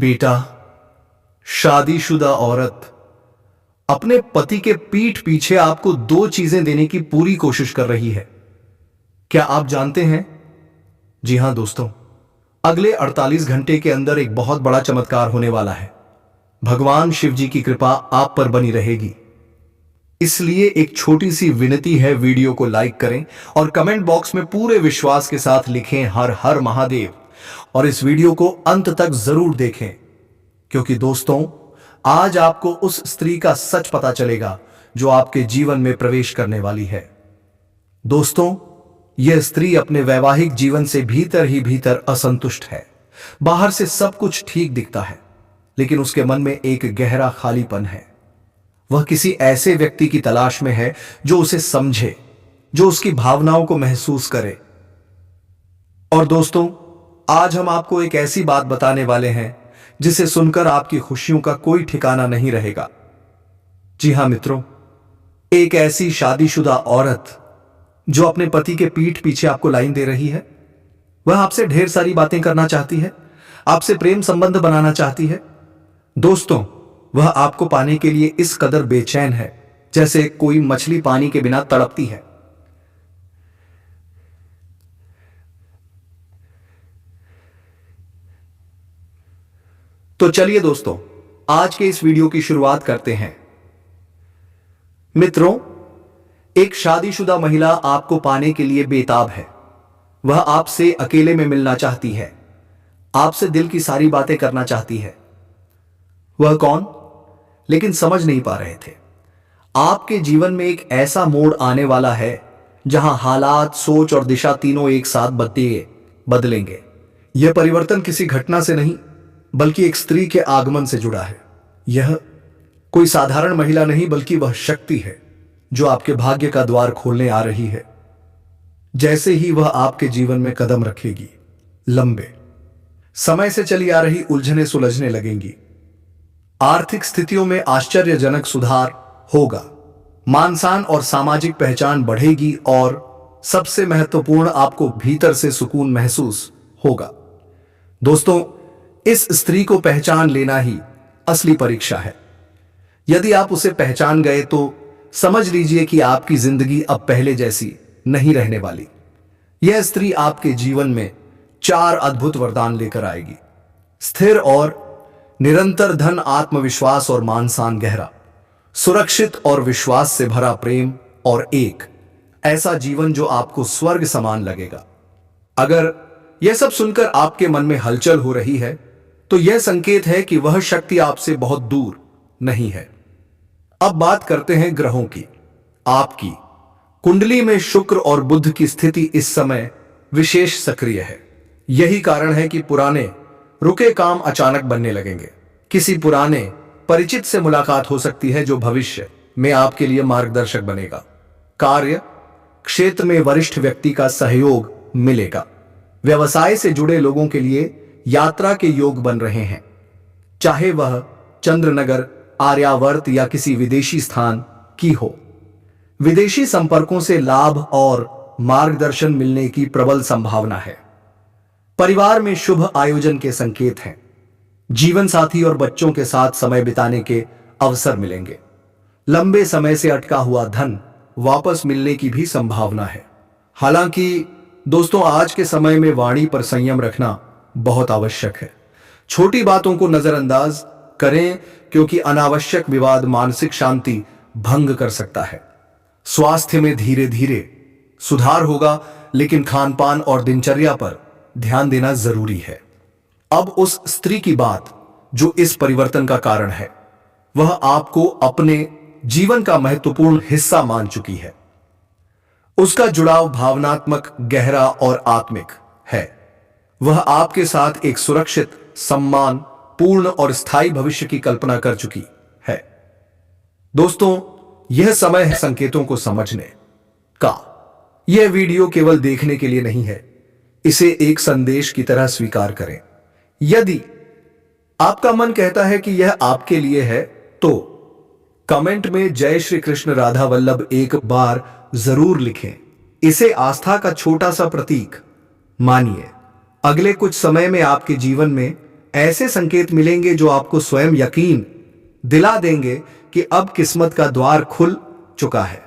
बेटा, शादीशुदा औरत अपने पति के पीठ पीछे आपको दो चीजें देने की पूरी कोशिश कर रही है। क्या आप जानते हैं? जी हां दोस्तों, अगले 48 घंटे के अंदर एक बहुत बड़ा चमत्कार होने वाला है। भगवान शिव जी की कृपा आप पर बनी रहेगी। इसलिए एक छोटी सी विनती है, वीडियो को लाइक करें और कमेंट बॉक्स में पूरे विश्वास के साथ लिखें हर हर महादेव, और इस वीडियो को अंत तक जरूर देखें, क्योंकि दोस्तों आज आपको उस स्त्री का सच पता चलेगा जो आपके जीवन में प्रवेश करने वाली है। दोस्तों, यह स्त्री अपने वैवाहिक जीवन से भीतर ही भीतर असंतुष्ट है। बाहर से सब कुछ ठीक दिखता है, लेकिन उसके मन में एक गहरा खालीपन है। वह किसी ऐसे व्यक्ति की तलाश में है जो उसे समझे, जो उसकी भावनाओं को महसूस करे। और दोस्तों, आज हम आपको एक ऐसी बात बताने वाले हैं जिसे सुनकर आपकी खुशियों का कोई ठिकाना नहीं रहेगा। जी हां मित्रों, एक ऐसी शादीशुदा औरत जो अपने पति के पीठ पीछे आपको लाइन दे रही है। वह आपसे ढेर सारी बातें करना चाहती है, आपसे प्रेम संबंध बनाना चाहती है। दोस्तों, वह आपको पाने के लिए इस कदर बेचैन है जैसे कोई मछली पानी के बिना तड़पती है। तो चलिए दोस्तों, आज के इस वीडियो की शुरुआत करते हैं। मित्रों, एक शादीशुदा महिला आपको पाने के लिए बेताब है। वह आपसे अकेले में मिलना चाहती है, आपसे दिल की सारी बातें करना चाहती है। वह कौन? लेकिन समझ नहीं पा रहे थे। आपके जीवन में एक ऐसा मोड़ आने वाला है जहां हालात, सोच और दिशा तीनों एक साथ बदलेंगे। यह परिवर्तन किसी घटना से नहीं, बल्कि एक स्त्री के आगमन से जुड़ा है। यह कोई साधारण महिला नहीं, बल्कि वह शक्ति है जो आपके भाग्य का द्वार खोलने आ रही है। जैसे ही वह आपके जीवन में कदम रखेगी, लंबे समय से चली आ रही उलझनें सुलझने लगेंगी। आर्थिक स्थितियों में आश्चर्यजनक सुधार होगा। मान-सम्मान और सामाजिक पहचान बढ़ेगी और सबसे महत्वपूर्ण, आपको भीतर से सुकून महसूस होगा। दोस्तों, इस स्त्री को पहचान लेना ही असली परीक्षा है। यदि आप उसे पहचान गए तो समझ लीजिए कि आपकी जिंदगी अब पहले जैसी नहीं रहने वाली। यह स्त्री आपके जीवन में 4 अद्भुत वरदान लेकर आएगी। स्थिर और निरंतर धन, आत्मविश्वास और मान-सम्मान गहरा, सुरक्षित और विश्वास से भरा प्रेम, और एक ऐसा जीवन जो आपको स्वर्ग समान लगेगा। अगर यह सब सुनकर आपके मन में हलचल हो रही है, तो यह संकेत है कि वह शक्ति आपसे बहुत दूर नहीं है। अब बात करते हैं ग्रहों की। आपकी कुंडली में शुक्र और बुध की स्थिति इस समय विशेष सक्रिय है। यही कारण है कि पुराने रुके काम अचानक बनने लगेंगे। किसी पुराने परिचित से मुलाकात हो सकती है जो भविष्य में आपके लिए मार्गदर्शक बनेगा। कार्य क्षेत्र में वरिष्ठ व्यक्ति का सहयोग मिलेगा। व्यवसाय से जुड़े लोगों के लिए यात्रा के योग बन रहे हैं, चाहे वह चंद्रनगर, आर्यावर्त या किसी विदेशी स्थान की हो। विदेशी संपर्कों से लाभ और मार्गदर्शन मिलने की प्रबल संभावना है। परिवार में शुभ आयोजन के संकेत हैं। जीवन साथी और बच्चों के साथ समय बिताने के अवसर मिलेंगे। लंबे समय से अटका हुआ धन वापस मिलने की भी संभावना है। हालांकि दोस्तों, आज के समय में वाणी पर संयम रखना बहुत आवश्यक है। छोटी बातों को नजरअंदाज करें, क्योंकि अनावश्यक विवाद मानसिक शांति भंग कर सकता है। स्वास्थ्य में धीरे धीरे सुधार होगा, लेकिन खानपान और दिनचर्या पर ध्यान देना जरूरी है। अब उस स्त्री की बात जो इस परिवर्तन का कारण है। वह आपको अपने जीवन का महत्वपूर्ण हिस्सा मान चुकी है। उसका जुड़ाव भावनात्मक, गहरा और आत्मिक है। वह आपके साथ एक सुरक्षित, सम्मान पूर्ण और स्थायी भविष्य की कल्पना कर चुकी है। दोस्तों, यह समय है संकेतों को समझने का। यह वीडियो केवल देखने के लिए नहीं है, इसे एक संदेश की तरह स्वीकार करें। यदि आपका मन कहता है कि यह आपके लिए है, तो कमेंट में जय श्री कृष्ण राधा वल्लभ एक बार जरूर लिखें। इसे आस्था का छोटा सा प्रतीक मानिए। अगले कुछ समय में आपके जीवन में ऐसे संकेत मिलेंगे जो आपको स्वयं यकीन दिला देंगे कि अब किस्मत का द्वार खुल चुका है।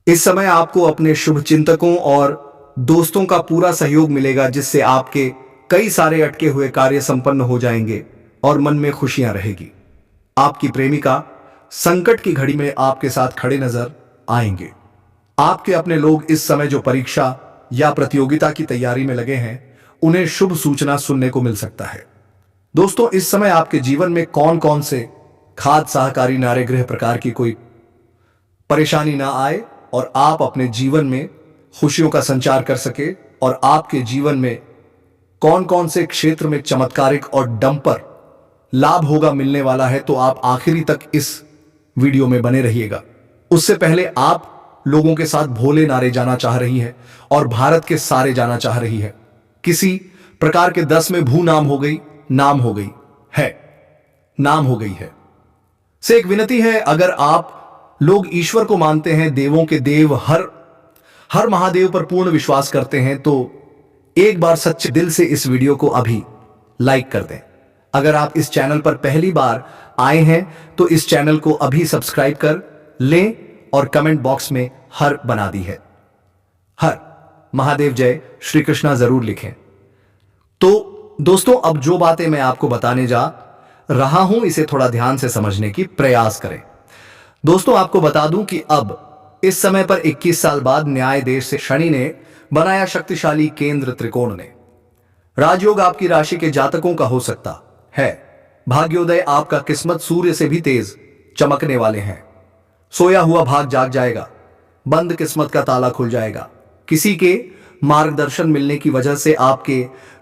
इस समय आपको अपने शुभ चिंतकों और दोस्तों का पूरा सहयोग मिलेगा, जिससे आपके कई सारे अटके हुए कार्य संपन्न हो जाएंगे और मन में खुशियां रहेगी। आपकी प्रेमिका संकट की घड़ी में आपके साथ खड़े नजर आएंगे। आपके अपने लोग इस समय जो परीक्षा या प्रतियोगिता की तैयारी में लगे हैं, उन्हें शुभ सूचना सुनने को मिल सकता है। दोस्तों, इस समय आपके जीवन में कौन कौन से खाद्य सहकारी नारे गृह प्रकार की कोई परेशानी ना आए और आप अपने जीवन में खुशियों का संचार कर सके, और आपके जीवन में कौन कौन से क्षेत्र में चमत्कारिक और डंपर लाभ होगा मिलने वाला है, तो आप आखिरी तक इस वीडियो में बने रहिएगा। उससे पहले आप लोगों के साथ भोले नारे जाना चाह रही है और भारत के सारे जाना चाह रही है। किसी प्रकार के 10 में भू नाम हो गई, नाम हो गई है, नाम हो गई है से एक विनती है, अगर आप लोग ईश्वर को मानते हैं, देवों के देव हर महादेव पर पूर्ण विश्वास करते हैं, तो एक बार सच्चे दिल से इस वीडियो को अभी लाइक कर दें। अगर आप इस चैनल पर पहली बार आए हैं तो इस चैनल को अभी सब्सक्राइब कर लें और कमेंट बॉक्स में हर बना दी है, हर महादेव जय श्री कृष्णा जरूर लिखें। तो दोस्तों, अब जो बातें मैं आपको बताने जा रहा हूं, इसे थोड़ा ध्यान से समझने की प्रयास करें। दोस्तों, आपको बता दूं कि अब इस समय पर 21 साल बाद न्याय देश से शनि ने बनाया शक्तिशाली केंद्र त्रिकोण ने। राजयोग आपकी राशि के जातकों का हो सकता है। भाग्योदय आपका किस्मत सूर्य से भी तेज चमकने वाले हैं। सोया हुआ भाग जाग जाएगा, बंद किस्मत का ताला खुल जाएगा। किसी के मार्गदर्शन मिलने की वजह से आपके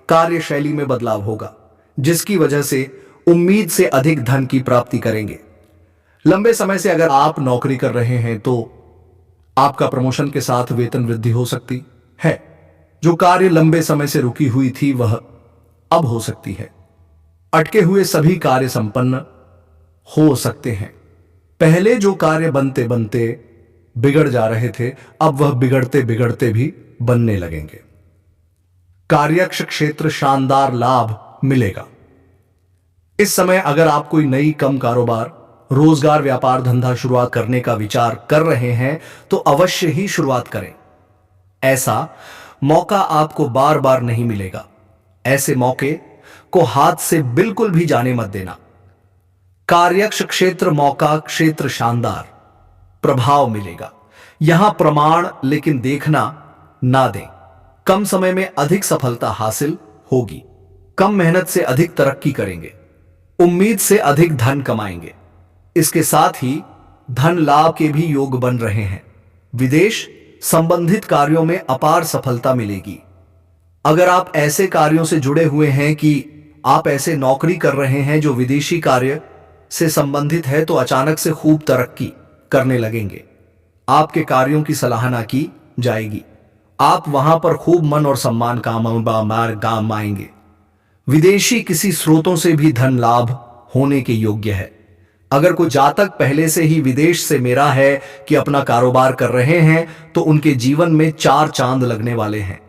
कार्यशैली में बदलाव होगा, जिसकी वजह से उम्मीद से अधिक धन की प्राप्ति करेंगे। लंबे समय से अगर आप नौकरी कर रहे हैं तो आपका प्रमोशन के साथ वेतन वृद्धि हो सकती है। जो कार्य लंबे समय से रुकी हुई थी वह अब हो सकती है। अटके हुए सभी कार्य संपन्न हो सकते हैं। पहले जो कार्य बनते बनते बिगड़ जा रहे थे, अब वह बिगड़ते बिगड़ते भी बनने लगेंगे। कार्यक्ष क्षेत्र शानदार लाभ मिलेगा। इस समय अगर आप कोई नई कम कारोबार, रोजगार, व्यापार, धंधा शुरुआत करने का विचार कर रहे हैं तो अवश्य ही शुरुआत करें। ऐसा मौका आपको बार बार नहीं मिलेगा। ऐसे मौके को हाथ से बिल्कुल भी जाने मत देना। कार्यक्ष क्षेत्र मौका क्षेत्र शानदार प्रभाव मिलेगा। यहां प्रमाण लेकिन देखना ना दें। कम समय में अधिक सफलता हासिल होगी। कम मेहनत से अधिक तरक्की करेंगे। उम्मीद से अधिक धन कमाएंगे। इसके साथ ही धन लाभ के भी योग बन रहे हैं। विदेश संबंधित कार्यों में अपार सफलता मिलेगी। अगर आप ऐसे कार्यों से जुड़े हुए हैं कि आप ऐसे नौकरी कर रहे हैं जो विदेशी कार्य से संबंधित है, तो अचानक से खूब तरक्की करने लगेंगे। आपके कार्यों की सराहना की जाएगी। आप वहां पर खूब मन और सम्मान कमाएंगे। विदेशी किसी स्रोतों से भी धन लाभ होने के योग्य है। अगर कोई जातक पहले से ही विदेश से मेरा है कि अपना कारोबार कर रहे हैं, तो उनके जीवन में 4 चांद लगने वाले हैं।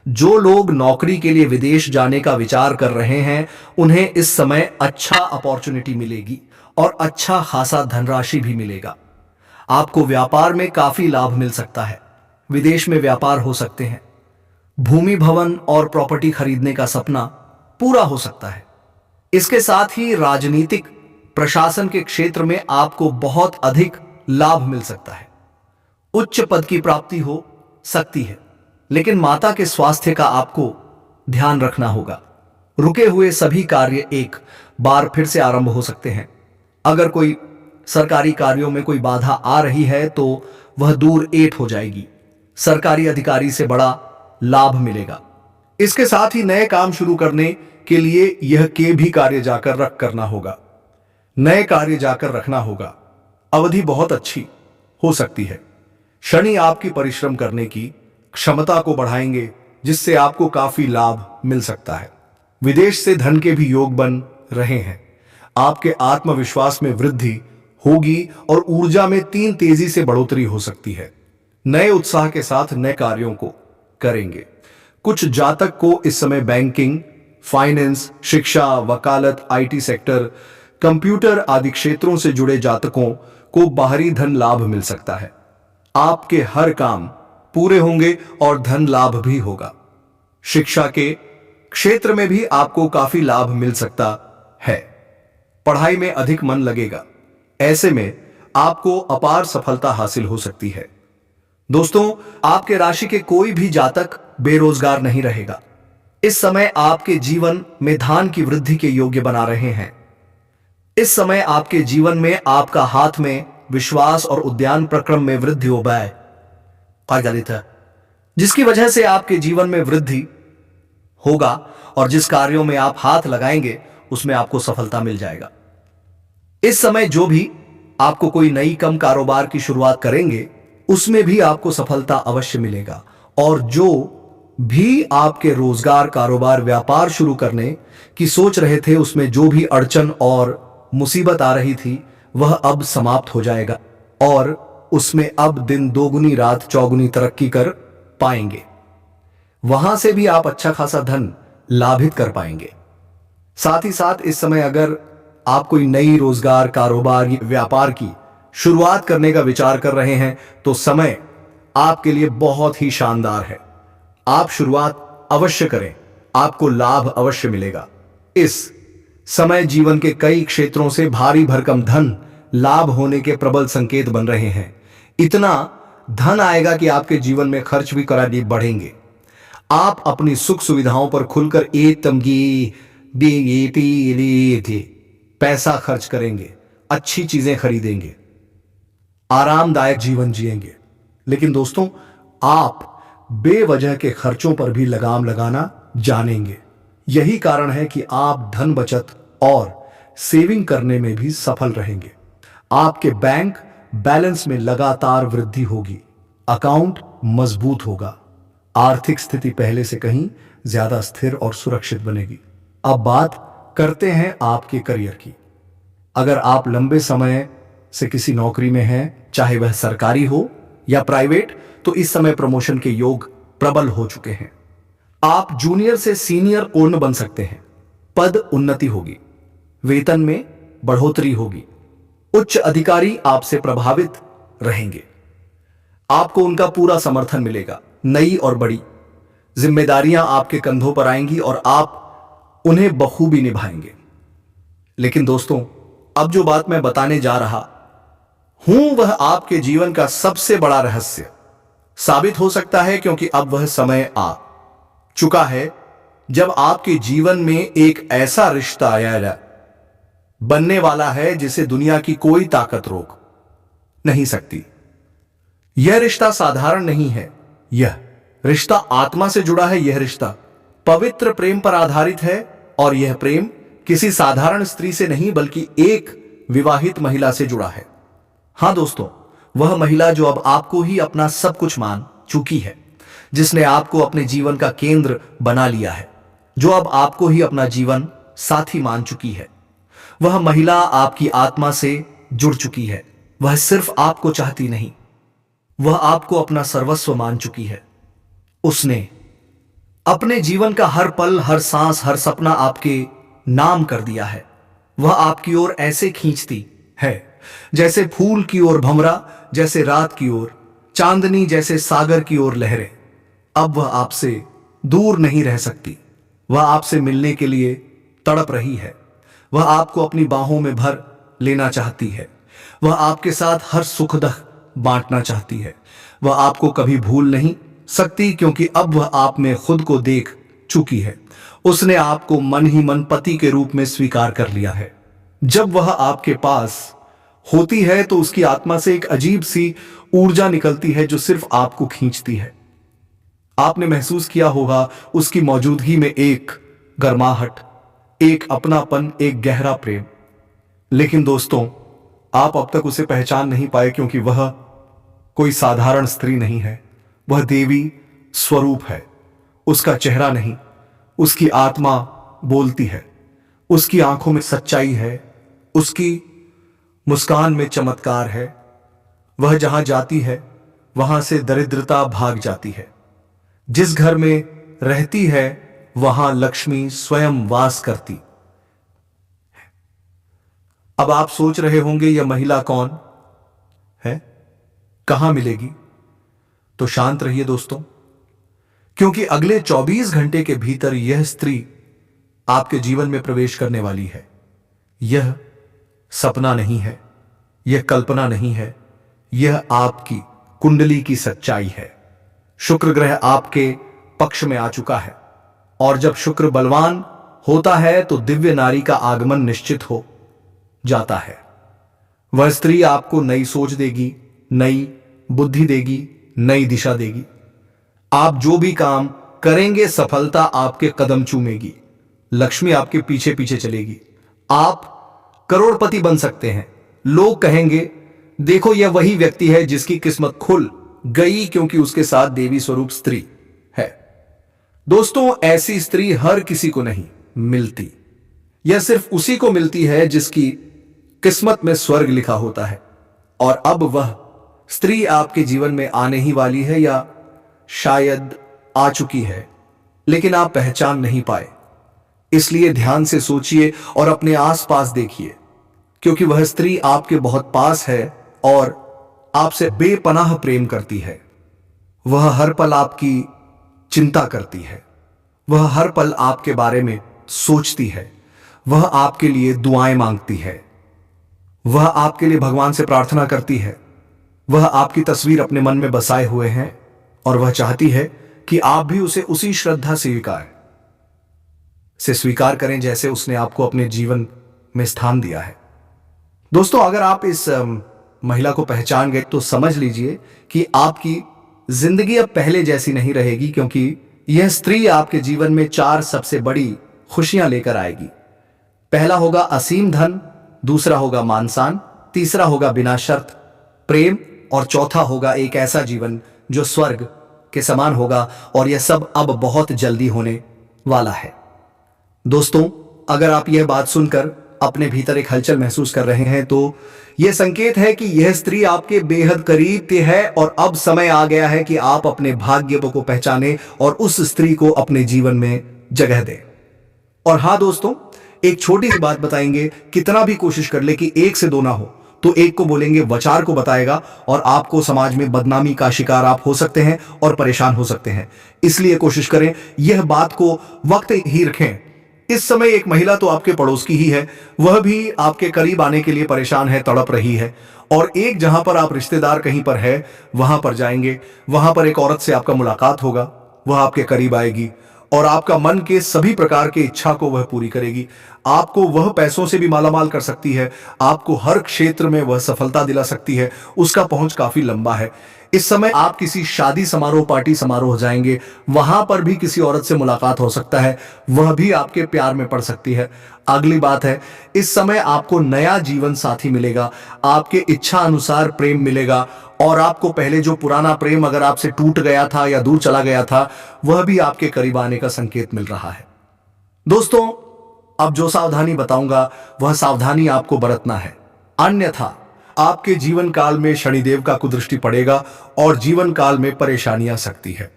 जो लोग नौकरी के लिए विदेश जाने का विचार कर रहे हैं, उन्हें इस समय अच्छा अपॉर्चुनिटी मिलेगी और अच्छा खासा धनराशि भी मिलेगा। आपको व्यापार में काफी लाभ मिल सकता है। विदेश में व्यापार हो सकते हैं। भूमि, भवन और प्रॉपर्टी खरीदने का सपना पूरा हो सकता है। इसके साथ ही राजनीतिक प्रशासन के क्षेत्र में आपको बहुत अधिक लाभ मिल सकता है। उच्च पद की प्राप्ति हो सकती है, लेकिन माता के स्वास्थ्य का आपको ध्यान रखना होगा। रुके हुए सभी कार्य एक बार फिर से आरंभ हो सकते हैं। अगर कोई सरकारी कार्यों में कोई बाधा आ रही है तो वह दूर एट हो जाएगी। सरकारी अधिकारी से बड़ा लाभ मिलेगा। इसके साथ ही नए काम शुरू करने के लिए यह के भी कार्य जाकर रख करना होगा। नए कार्य जाकर रखना होगा। अवधि बहुत अच्छी हो सकती है। शनि आपकी परिश्रम करने की क्षमता को बढ़ाएंगे, जिससे आपको काफी लाभ मिल सकता है। विदेश से धन के भी योग बन रहे हैं। आपके आत्मविश्वास में वृद्धि होगी और ऊर्जा में तेजी से बढ़ोतरी हो सकती है। नए उत्साह के साथ नए कार्यों को करेंगे। कुछ जातक को इस समय बैंकिंग, फाइनेंस, शिक्षा, वकालत, आईटी सेक्टर, कंप्यूटर आदि क्षेत्रों से जुड़े जातकों को बाहरी धन लाभ मिल सकता है। आपके हर काम पूरे होंगे और धन लाभ भी होगा। शिक्षा के क्षेत्र में भी आपको काफी लाभ मिल सकता है। पढ़ाई में अधिक मन लगेगा। ऐसे में आपको अपार सफलता हासिल हो सकती है। दोस्तों, आपके राशि के कोई भी जातक बेरोजगार नहीं रहेगा। इस समय आपके जीवन में धन की वृद्धि के योग्य बना रहे हैं। इस समय आपके जीवन में आपका हाथ में विश्वास और उद्यान प्रक्रम में वृद्धि हो पाए, जिसकी वजह से आपके जीवन में वृद्धि होगा और जिस कार्यों में आप हाथ लगाएंगे उसमें आपको सफलता मिल जाएगा। इस समय जो भी आपको कोई नई कम कारोबार की शुरुआत करेंगे उसमें भी आपको सफलता अवश्य मिलेगा। और जो भी आपके रोजगार, कारोबार, व्यापार शुरू करने की सोच रहे थे उसमें जो भी अड़चन और मुसीबत आ रही थी वह अब समाप्त हो जाएगा और उसमें अब दिन दोगुनी रात चौगुनी तरक्की कर पाएंगे। वहां से भी आप अच्छा खासा धन लाभित कर पाएंगे। साथ ही साथ इस समय अगर आप कोई नई रोजगार, कारोबार, व्यापार की शुरुआत करने का विचार कर रहे हैं तो समय आपके लिए बहुत ही शानदार है। आप शुरुआत अवश्य करें, आपको लाभ अवश्य मिलेगा। इस समय जीवन के कई क्षेत्रों से भारी भरकम धन लाभ होने के प्रबल संकेत बन रहे हैं। इतना धन आएगा कि आपके जीवन में खर्च भी कराने बढ़ेंगे। आप अपनी सुख सुविधाओं पर खुलकर पैसा खर्च करेंगे, अच्छी चीजें खरीदेंगे, आरामदायक जीवन जिएंगे। लेकिन दोस्तों, आप बेवजह के खर्चों पर भी लगाम लगाना जानेंगे। यही कारण है कि आप धन बचत और सेविंग करने में भी सफल रहेंगे। आपके बैंक बैलेंस में लगातार वृद्धि होगी, अकाउंट मजबूत होगा, आर्थिक स्थिति पहले से कहीं ज्यादा स्थिर और सुरक्षित बनेगी। अब बात करते हैं आपके करियर की। अगर आप लंबे समय से किसी नौकरी में हैं, चाहे वह सरकारी हो या प्राइवेट, तो इस समय प्रमोशन के योग प्रबल हो चुके हैं। आप जूनियर से सीनियर पूर्ण बन सकते हैं। पद उन्नति होगी, वेतन में बढ़ोतरी होगी, उच्च अधिकारी आपसे प्रभावित रहेंगे, आपको उनका पूरा समर्थन मिलेगा। नई और बड़ी जिम्मेदारियां आपके कंधों पर आएंगी और आप उन्हें बखूबी निभाएंगे। लेकिन दोस्तों, अब जो बात मैं बताने जा रहा हूं वह आपके जीवन का सबसे बड़ा रहस्य साबित हो सकता है, क्योंकि अब वह समय आ चुका है जब आपके जीवन में एक ऐसा रिश्ता आया बनने वाला है जिसे दुनिया की कोई ताकत रोक नहीं सकती। यह रिश्ता साधारण नहीं है, यह रिश्ता आत्मा से जुड़ा है। यह रिश्ता पवित्र प्रेम पर आधारित है और यह प्रेम किसी साधारण स्त्री से नहीं बल्कि एक विवाहित महिला से जुड़ा है। हां दोस्तों, वह महिला जो अब आपको ही अपना सब कुछ मान चुकी है, जिसने आपको अपने जीवन का केंद्र बना लिया है, जो अब आपको ही अपना जीवन साथी मान चुकी है। वह महिला आपकी आत्मा से जुड़ चुकी है। वह सिर्फ आपको चाहती नहीं, वह आपको अपना सर्वस्व मान चुकी है। उसने अपने जीवन का हर पल, हर सांस, हर सपना आपके नाम कर दिया है। वह आपकी ओर ऐसे खींचती है जैसे फूल की ओर भंवरा, जैसे रात की ओर चांदनी, जैसे सागर की ओर लहरें। अब वह आपसे दूर नहीं रह सकती। वह आपसे मिलने के लिए तड़प रही है। वह आपको अपनी बाहों में भर लेना चाहती है। वह आपके साथ हर सुख दुख बांटना चाहती है। वह आपको कभी भूल नहीं सकती, क्योंकि अब वह आप में खुद को देख चुकी है। उसने आपको मन ही मन पति के रूप में स्वीकार कर लिया है। जब वह आपके पास होती है तो उसकी आत्मा से एक अजीब सी ऊर्जा निकलती है जो सिर्फ आपको खींचती है। आपने महसूस किया होगा उसकी मौजूदगी में एक गर्माहट, एक अपनापन, एक गहरा प्रेम। लेकिन दोस्तों, आप अब तक उसे पहचान नहीं पाए, क्योंकि वह कोई साधारण स्त्री नहीं है। वह देवी स्वरूप है। उसका चेहरा नहीं, उसकी आत्मा बोलती है। उसकी आंखों में सच्चाई है, उसकी मुस्कान में चमत्कार है। वह जहां जाती है वहां से दरिद्रता भाग जाती है। जिस घर में रहती है वहां लक्ष्मी स्वयं वास करती। अब आप सोच रहे होंगे यह महिला कौन है, कहां मिलेगी? तो शांत रहिए दोस्तों, क्योंकि अगले 24 घंटे के भीतर यह स्त्री आपके जीवन में प्रवेश करने वाली है। यह सपना नहीं है, यह कल्पना नहीं है, यह आपकी कुंडली की सच्चाई है। शुक्र ग्रह आपके पक्ष में आ चुका है, और जब शुक्र बलवान होता है तो दिव्य नारी का आगमन निश्चित हो जाता है। वह स्त्री आपको नई सोच देगी, नई बुद्धि देगी, नई दिशा देगी। आप जो भी काम करेंगे सफलता आपके कदम चूमेगी, लक्ष्मी आपके पीछे पीछे चलेगी। आप करोड़पति बन सकते हैं। लोग कहेंगे देखो यह वही व्यक्ति है जिसकी किस्मत खुल गई क्योंकि उसके साथ देवी स्वरूप स्त्री है। दोस्तों, ऐसी स्त्री हर किसी को नहीं मिलती। यह सिर्फ उसी को मिलती है जिसकी किस्मत में स्वर्ग लिखा होता है। और अब वह स्त्री आपके जीवन में आने ही वाली है, या शायद आ चुकी है, लेकिन आप पहचान नहीं पाए। इसलिए ध्यान से सोचिए और अपने आसपास देखिए, क्योंकि वह स्त्री आपके बहुत पास है और आपसे बेपनाह प्रेम करती है। वह हर पल आपकी चिंता करती है, वह हर पल आपके बारे में सोचती है, वह आपके लिए दुआएं मांगती है, वह आपके लिए भगवान से प्रार्थना करती है। वह आपकी तस्वीर अपने मन में बसाए हुए हैं और वह चाहती है कि आप भी उसे उसी श्रद्धा से स्वीकार करें जैसे उसने आपको अपने जीवन में स्थान दिया है। दोस्तों, अगर आप इस महिला को पहचान गए तो समझ लीजिए कि आपकी जिंदगी अब पहले जैसी नहीं रहेगी, क्योंकि यह स्त्री आपके जीवन में 4 सबसे बड़ी खुशियां लेकर आएगी। पहला होगा असीम धन, दूसरा होगा मान सम्मान, तीसरा होगा बिना शर्त प्रेम, और चौथा होगा एक ऐसा जीवन जो स्वर्ग के समान होगा। और यह सब अब बहुत जल्दी होने वाला है। दोस्तों, अगर आप यह बात सुनकर अपने भीतर एक हलचल महसूस कर रहे हैं तो यह संकेत है कि यह स्त्री आपके बेहद करीब है और अब समय आ गया है कि आप अपने भाग्य को पहचाने और उस स्त्री को अपने जीवन में जगह दें। और हां दोस्तों, एक छोटी सी बात बताएंगे, कितना भी कोशिश कर ले कि एक से दो ना हो तो एक को बोलेंगे, वचार को बताएगा और आपको समाज में बदनामी का शिकार आप हो सकते हैं और परेशान हो सकते हैं। इसलिए कोशिश करें, यह बात को वक्त ही रखें। इस समय एक महिला तो आपके पड़ोस की ही है, वह भी आपके करीब आने के लिए परेशान है, तड़प रही है। और एक जहां पर आप रिश्तेदार कहीं पर है वहां पर जाएंगे, वहां पर एक औरत से आपका मुलाकात होगा, वह आपके करीब आएगी और आपका मन के सभी प्रकार की इच्छा को वह पूरी करेगी। आपको वह पैसों से भी मालामाल कर सकती है, आपको हर क्षेत्र में वह सफलता दिला सकती है, उसका पहुंच काफी लंबा है। इस समय आप किसी शादी समारोह, पार्टी समारोह जाएंगे, वहां पर भी किसी औरत से मुलाकात हो सकता है, वह भी आपके प्यार में पड़ सकती है। अगली बात है, इस समय आपको नया जीवन साथी मिलेगा, आपके इच्छा अनुसार प्रेम मिलेगा और आपको पहले जो पुराना प्रेम अगर आपसे टूट गया था या दूर चला गया था, वह भी आपके करीब आने का संकेत मिल रहा है। दोस्तों, अब जो सावधानी बताऊंगा वह सावधानी आपको बरतना है, अन्यथा आपके जीवन काल में शनिदेव का कुदृष्टि पड़ेगा और जीवन काल में परेशानी आ सकती है।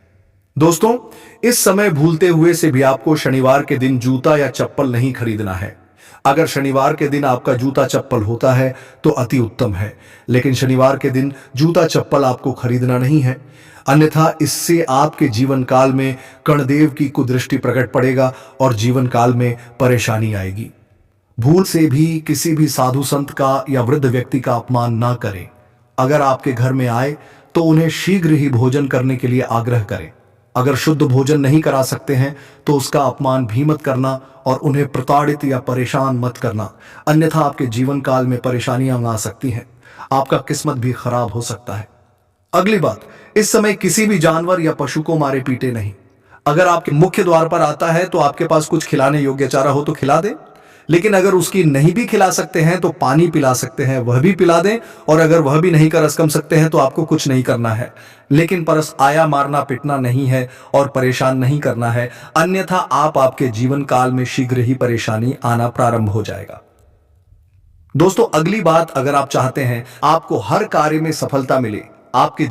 दोस्तों, इस समय भूलते हुए से भी आपको शनिवार के दिन जूता या चप्पल नहीं खरीदना है। अगर शनिवार के दिन आपका जूता चप्पल होता है तो अति उत्तम है, लेकिन शनिवार के दिन जूता चप्पल आपको खरीदना नहीं है, अन्यथा इससे आपके जीवन काल में कर्णदेव की कुदृष्टि प्रकट पड़ेगा और जीवन काल में परेशानी आएगी। भूल से भी किसी भी साधु संत का या वृद्ध व्यक्ति का अपमान ना करें। अगर आपके घर में आए तो उन्हें शीघ्र ही भोजन करने के लिए आग्रह करें। अगर शुद्ध भोजन नहीं करा सकते हैं तो उसका अपमान भी मत करना और उन्हें प्रताड़ित या परेशान मत करना, अन्यथा आपके जीवन काल में परेशानियां आ सकती हैं, आपका किस्मत भी खराब हो सकता है। अगली बात, इस समय किसी भी जानवर या पशु को मारे पीटे नहीं। अगर आपके मुख्य द्वार पर आता है तो आपके पास कुछ खिलाने योग्य चारा हो तो खिला दें, लेकिन अगर उसकी नहीं भी खिला सकते हैं तो पानी पिला सकते हैं, वह भी पिला दें। और अगर वह भी नहीं कर सकम सकते हैं तो आपको कुछ नहीं करना है, लेकिन परस आया मारना पिटना नहीं है और परेशान नहीं करना है, अन्यथा आपके जीवन काल में शीघ्र ही परेशानी आना प्रारंभ हो जाएगा। दोस्तों, अगली बात, अगर आप चाहते हैं आपको हर कार्य में सफलता मिले, आपके